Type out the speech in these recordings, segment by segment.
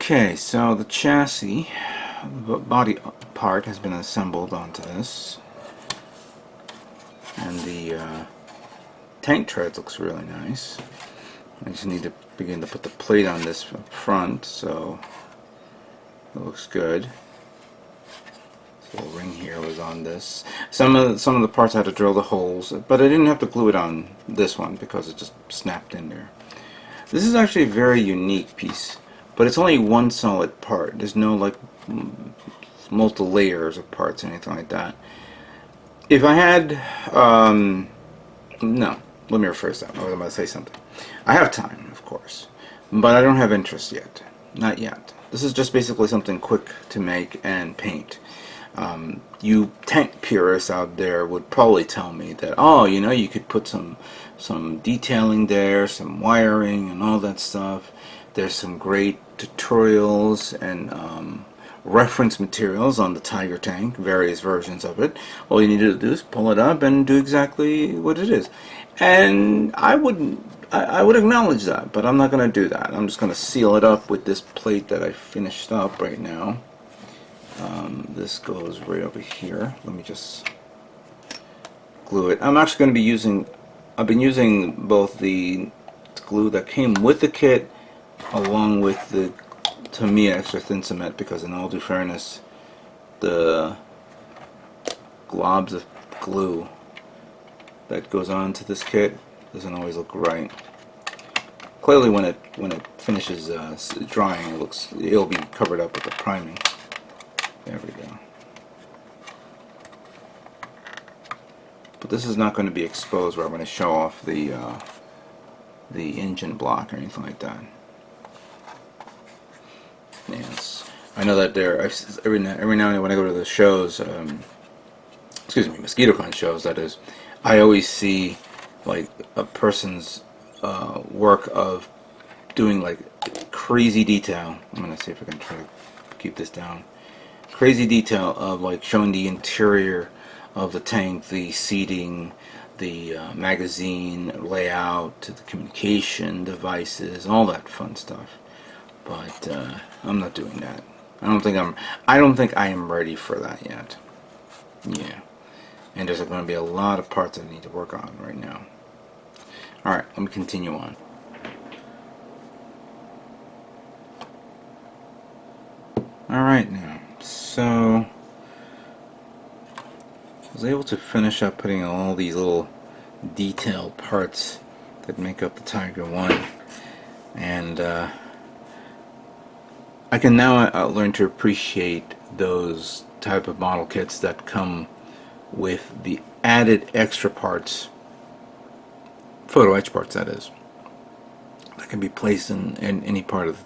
Okay, so the chassis, the body part has been assembled onto this, and the tank treads looks really nice. I just need to begin to put the plate on this up front, so it looks good. So the ring here was on this. Some of the parts I had to drill the holes, but I didn't have to glue it on this one because it just snapped in there. This is actually a very unique piece, but it's only one solid part. There's no like multiple layers of parts or anything like that. If I had, no, let me rephrase that. I was about to say something. I have time, of course, but I don't have interest yet. Not yet. This is just basically something quick to make and paint. You tank purists out there would probably tell me that, oh, you know, you could put some detailing there, some wiring and all that stuff. There's some great tutorials and reference materials on the Tiger tank, various versions of it. All you need to do is pull it up and do exactly what it is. And I would acknowledge that, but I'm not going to do that. I'm just going to seal it up with this plate that I finished up right now. This goes right over here. Let me just glue it. I'm actually going to be using, I've been using both the glue that came with the kit along with the Tamiya extra thin cement, because in all due fairness, the globs of glue that goes on to this kit doesn't always look right. Clearly when it finishes drying, it'll be covered up with the priming. There we go. But this is not going to be exposed where I'm going to show off the engine block or anything like that. Yes, I know that every now and then when I go to the shows, excuse me, MosquitoCon shows, that is, I always see like a person's work of doing like crazy detail. I'm gonna see if I can try to keep this down. Crazy detail of like showing the interior of the tank, the seating, the magazine layout, the communication devices, all that fun stuff. But I'm not doing that. I don't think I am ready for that yet. Yeah. And there's going to be a lot of parts I need to work on right now. Alright, let me continue on. Alright now, so I was able to finish up putting all these little detailed parts that make up the Tiger 1, and I can now learn to appreciate those type of model kits that come with the added extra parts, photo etch parts that is, that can be placed in any part of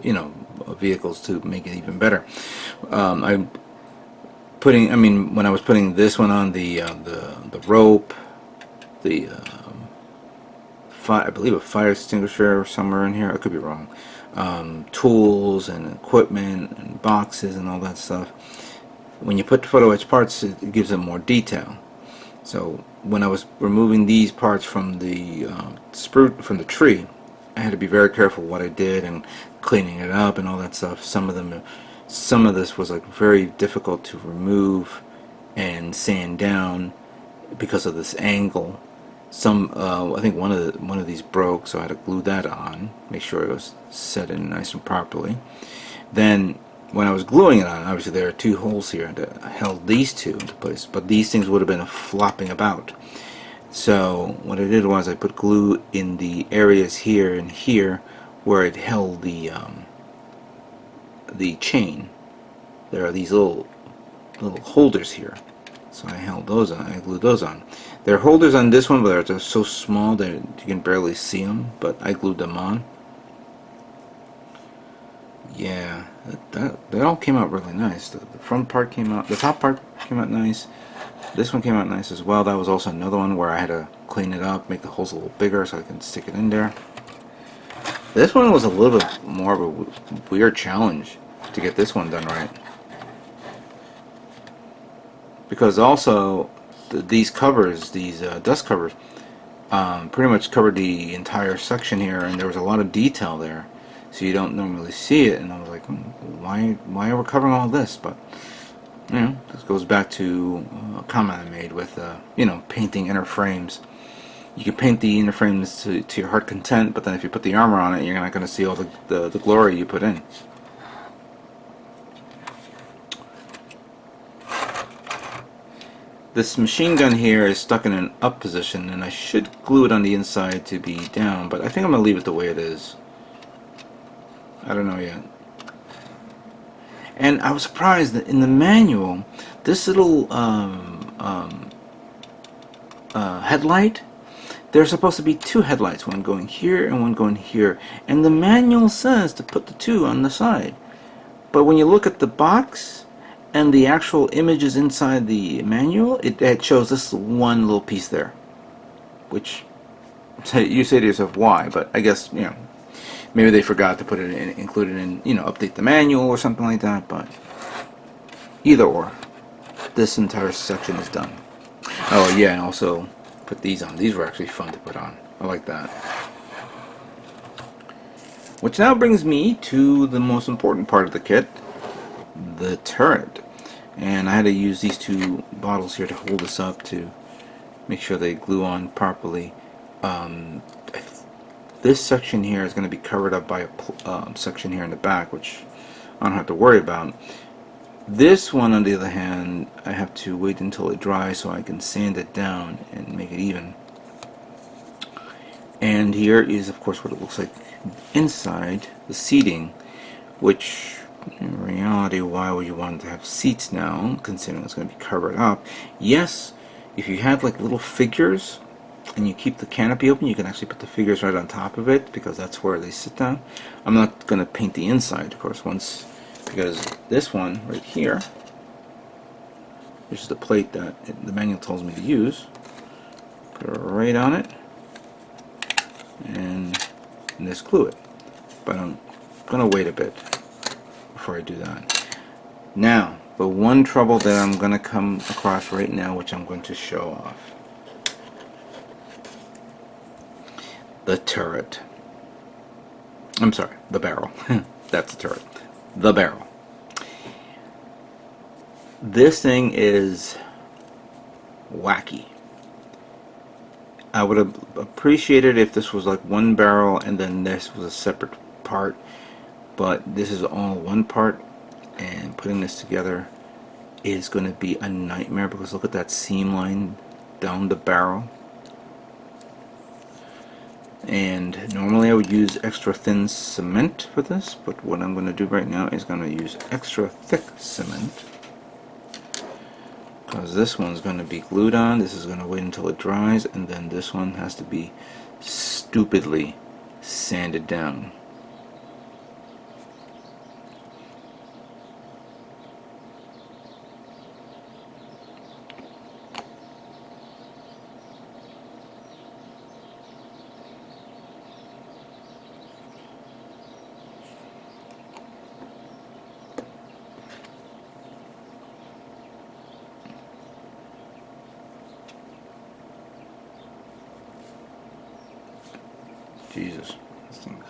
you know, vehicles to make it even better. When I was putting this one on, the rope, I believe a fire extinguisher somewhere in here, I could be wrong, tools and equipment and boxes and all that stuff. When you put photo etch parts, it gives them more detail. So when I was removing these parts from the sprue from the tree, I had to be very careful what I did and cleaning it up and all that stuff. Some of this was like very difficult to remove and sand down because of this angle. I think one of these broke, so I had to glue that on, make sure it was set in nice and properly. Then when I was gluing it on, obviously there are two holes here that held these two into place, but these things would have been flopping about. So what I did was I put glue in the areas here and here where it held the chain. There are these little holders here, so I held those on. I glued those on. There are holders on this one, but they're so small that you can barely see them, but I glued them on. Yeah, that all came out really nice. The front part came out, the top part came out nice. This one came out nice as well. That was also another one where I had to clean it up, make the holes a little bigger so I can stick it in there. This one was a little bit more of a weird challenge to get this one done right, because also these covers, these dust covers, pretty much covered the entire section here, and there was a lot of detail there. so you don't normally see it. And I was like, why are we covering all this? But you know, this goes back to a comment I made with you know, painting inner frames. You can paint the inner frames to your heart content, but then if you put the armor on it, you're not going to see all the glory you put in. This machine gun here is stuck in an up position, and I should glue it on the inside to be down, but I think I'm going to leave it the way it is. I don't know yet. And I was surprised that in the manual, this little headlight, there's supposed to be two headlights, one going here and one going here. And the manual says to put the two on the side. But when you look at the box and the actual images inside the manual, it shows this one little piece there. Which, you say to yourself, why? But I guess, you know, maybe they forgot to put it in, include it in, you know, update the manual or something like that. But either or, this entire section is done. Oh yeah, and also put these on. These were actually fun to put on. I like that. Which now brings me to the most important part of the kit, the turret. And I had to use these two bottles here to hold this up to make sure they glue on properly. This section here is going to be covered up by a section here in the back, which I don't have to worry about. This one, on the other hand, I have to wait until it dries so I can sand it down and make it even. And here is, of course, what it looks like inside, the seating, which in reality, why would you want to have seats now, considering it's going to be covered up? Yes, if you had like little figures and you keep the canopy open, you can actually put the figures right on top of it, because that's where they sit down. I'm not going to paint the inside, of course, because this one right here, which is the plate that the manual tells me to use, put it right on it, and just glue it. But I'm going to wait a bit before I do that. Now, the one trouble that I'm going to come across right now, which I'm going to show off. The turret. I'm sorry, the barrel. That's the turret. The barrel. This thing is wacky. I would have appreciated if this was like one barrel and then this was a separate part, but this is all one part, and putting this together is going to be a nightmare, because look at that seam line down the barrel. And normally I would use extra thin cement for this, but what I'm going to do right now is going to use extra thick cement, because this one's going to be glued on. This is going to wait until it dries, and then this one has to be stupidly sanded down. Jesus, this thing.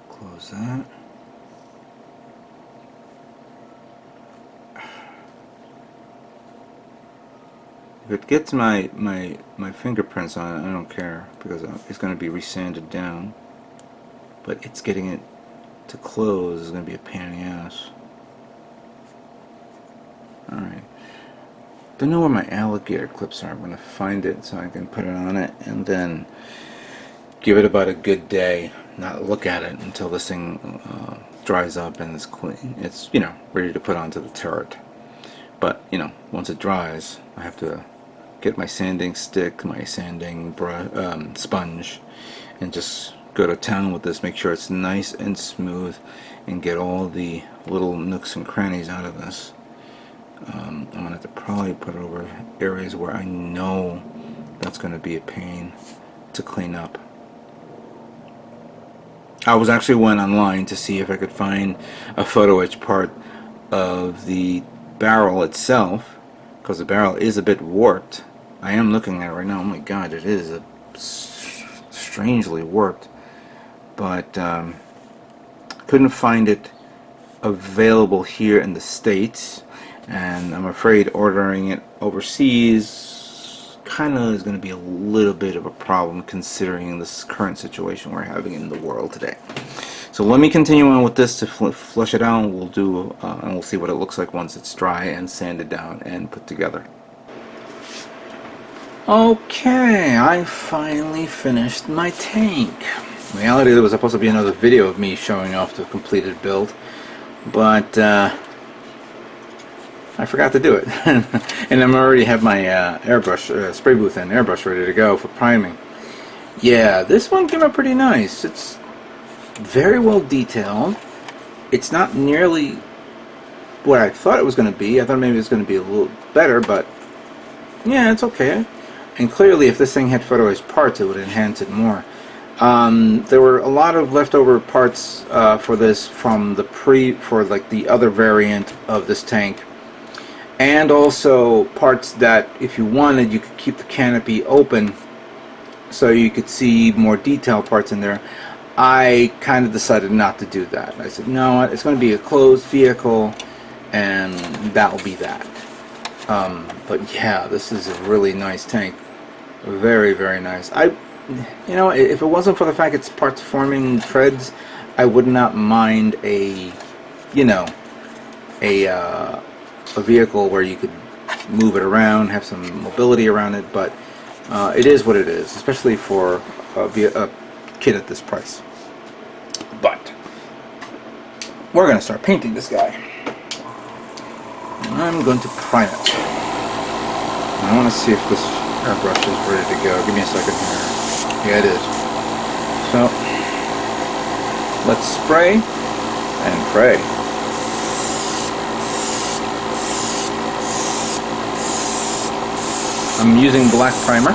Close that. If it gets my fingerprints on it, I don't care, because it's going to be resanded down. But it's getting it to close is going to be a pain in the ass. Alright. Don't know where my alligator clips are. I'm going to find it so I can put it on it and then give it about a good day. Not look at it until this thing dries up and is clean. It's, you know, ready to put onto the turret. But, you know, once it dries, I have to get my sanding stick, my sanding sponge, and just go to town with this. Make sure it's nice and smooth and get all the little nooks and crannies out of this. I'm going to have to probably put it over areas where I know that's going to be a pain to clean up. I was actually went online to see if I could find a photo etch part of the barrel itself, because the barrel is a bit warped. I am looking at it right now. Oh my god, it is a strangely worked, but couldn't find it available here in the States, and I'm afraid ordering it overseas kind of is going to be a little bit of a problem considering this current situation we're having in the world today. So let me continue on with this to flush it out, and we'll see what it looks like once it's dry and sanded down and put together. Okay, I finally finished my tank. In reality, there was supposed to be another video of me showing off the completed build, but I forgot to do it. And I already have my airbrush, spray booth and airbrush ready to go for priming. Yeah, this one came out pretty nice. It's very well detailed. It's not nearly what I thought it was going to be. I thought maybe it was going to be a little better, but yeah, it's okay. And clearly, if this thing had photoized parts, it would enhance it more. There were a lot of leftover parts for this from the other variant of this tank, and also parts that, if you wanted, you could keep the canopy open so you could see more detailed parts in there. I kind of decided not to do that. I said, no, it's going to be a closed vehicle, and that will be that. But yeah, this is a really nice tank. Very, very nice. You know, if it wasn't for the fact it's parts forming treads, I would not mind a vehicle where you could move it around, have some mobility around it. But it is what it is, especially for a kit at this price. But we're going to start painting this guy. I'm going to prime it. I want to see if this airbrush is ready to go. Give me a second here. Yeah, it is. So let's spray and pray. I'm using black primer.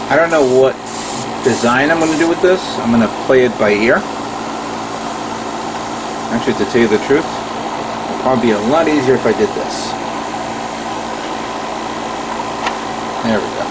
I don't know what design I'm going to do with this. I'm going to play it by ear. Actually, to tell you the truth, it would probably be a lot easier if I did this. There we go.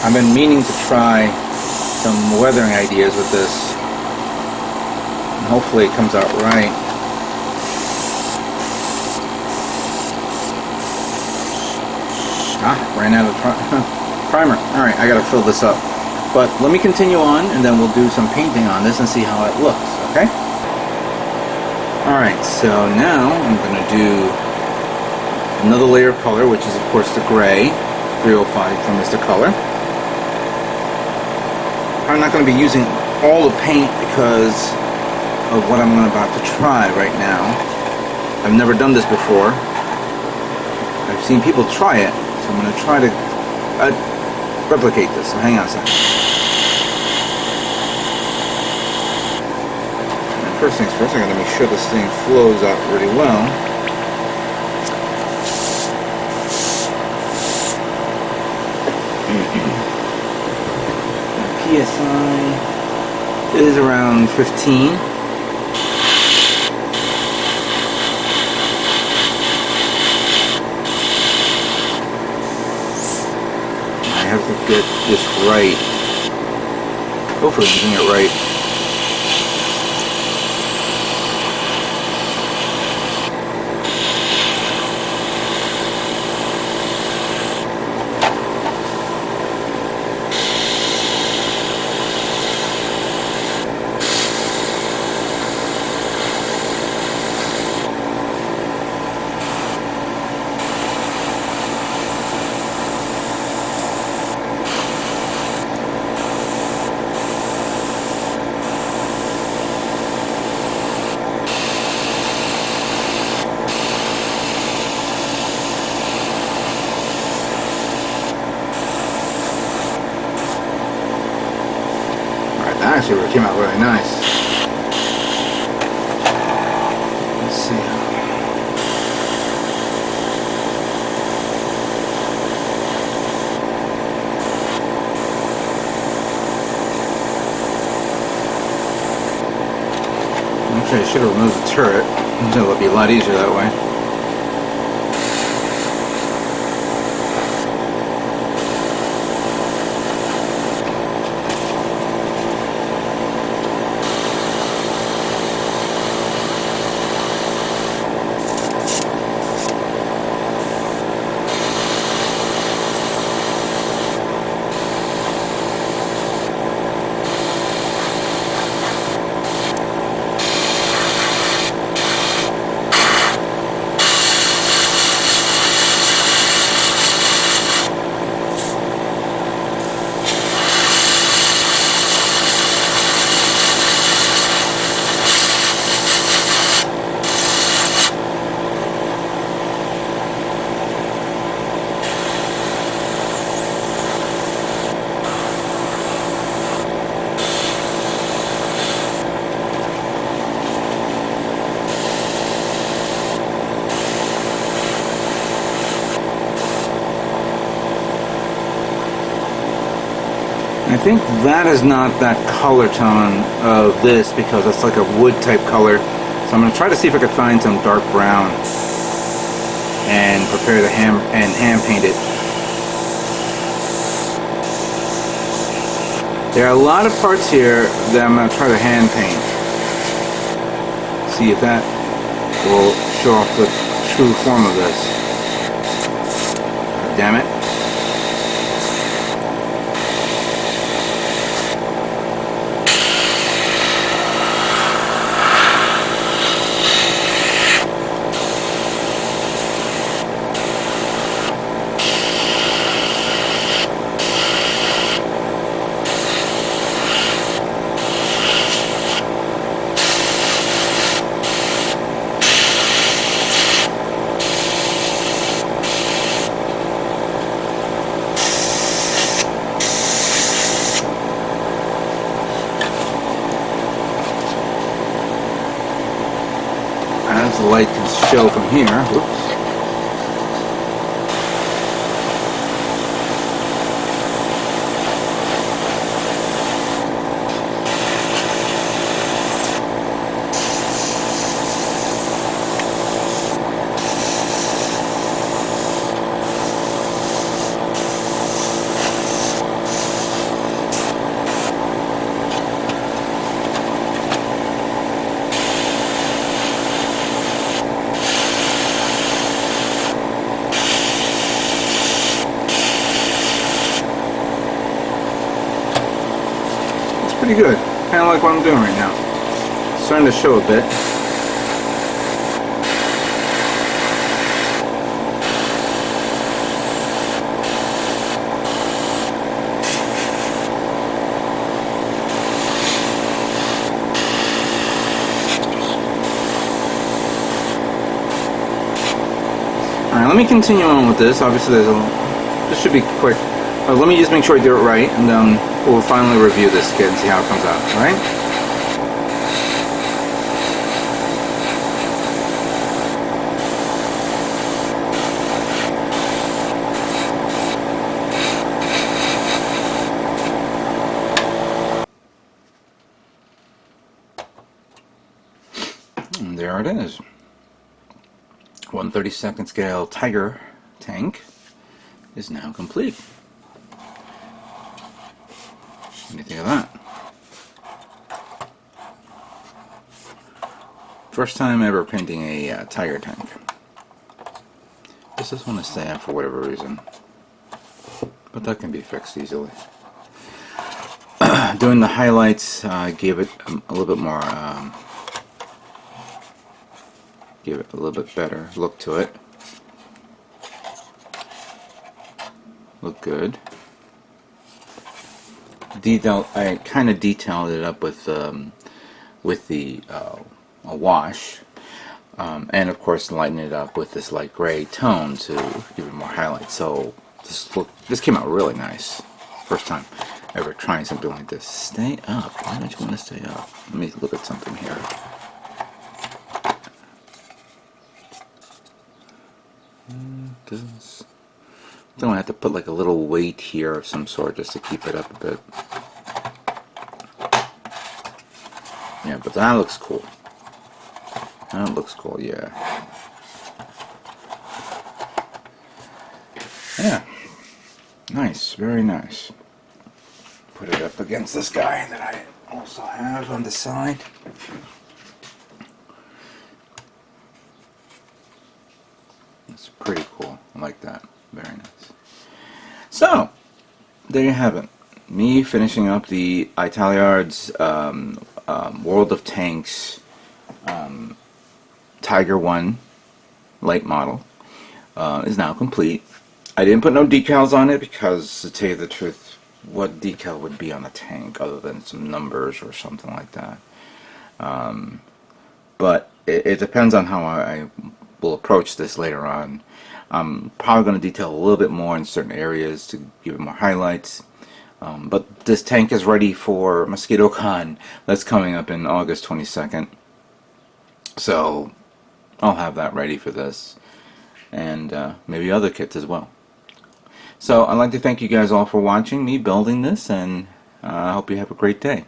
I've been meaning to try some weathering ideas with this, and hopefully it comes out right. Ran out of primer. Alright, I gotta fill this up. But let me continue on, and then we'll do some painting on this and see how it looks, okay? Alright, so now I'm gonna do another layer of color, which is of course the gray 305 from Mr. Color. I'm not going to be using all the paint because of what I'm about to try right now. I've never done this before. I've seen people try it, so I'm going to try to replicate this. So hang on a second. And first things first, I'm going to make sure this thing flows out really well. PSI is around 15. I have to get this right. Hopefully I'm getting it right. actually came out really nice. Let's see. Actually, I should have removed the turret. It'll be a lot easier that way. I think that is not that color tone of this because it's like a wood type color. So I'm going to try to see if I can find some dark brown and prepare the hand paint it. There are a lot of parts here that I'm going to try to hand paint. See if that will show off the true form of this. Damn it. As the light can show from here. Whoops. Pretty good. Kind of like what I'm doing right now. It's starting to show a bit. Alright, let me continue on with this. Obviously, this should be quick. Let me just make sure I do it right, and then we'll finally review this kit and see how it comes out, alright? And there it is. 1/32 scale Tiger tank is now complete. What do you think of that? First time ever painting a Tiger tank. This one is sad for whatever reason, but that can be fixed easily. Doing the highlights gave it a little bit more, give it a little bit better look to it. Look good. Detail. I kind of detailed it up with the a wash, and of course lighten it up with this light gray tone to give it more highlight. So this came out really nice first time. ever trying something like this. Stay up. Why don't you want to stay up? Let me look at something here. This. Then I have to put like a little weight here of some sort just to keep it up a bit. Yeah, but that looks cool. That looks cool, yeah. Yeah. Nice, very nice. Put it up against this guy that I also have on the side. It's pretty cool. I like that. Very nice. So, there you have it. Me finishing up the Italer's World of Tanks Tiger 1 light model is now complete. I didn't put no decals on it because, to tell you the truth, what decal would be on a tank other than some numbers or something like that? But it depends on how I will approach this later on. I'm probably going to detail a little bit more in certain areas to give it more highlights. But this tank is ready for Mosquito Con. That's coming up in August 22nd. So I'll have that ready for this. And maybe other kits as well. So I'd like to thank you guys all for watching me building this, and I hope you have a great day.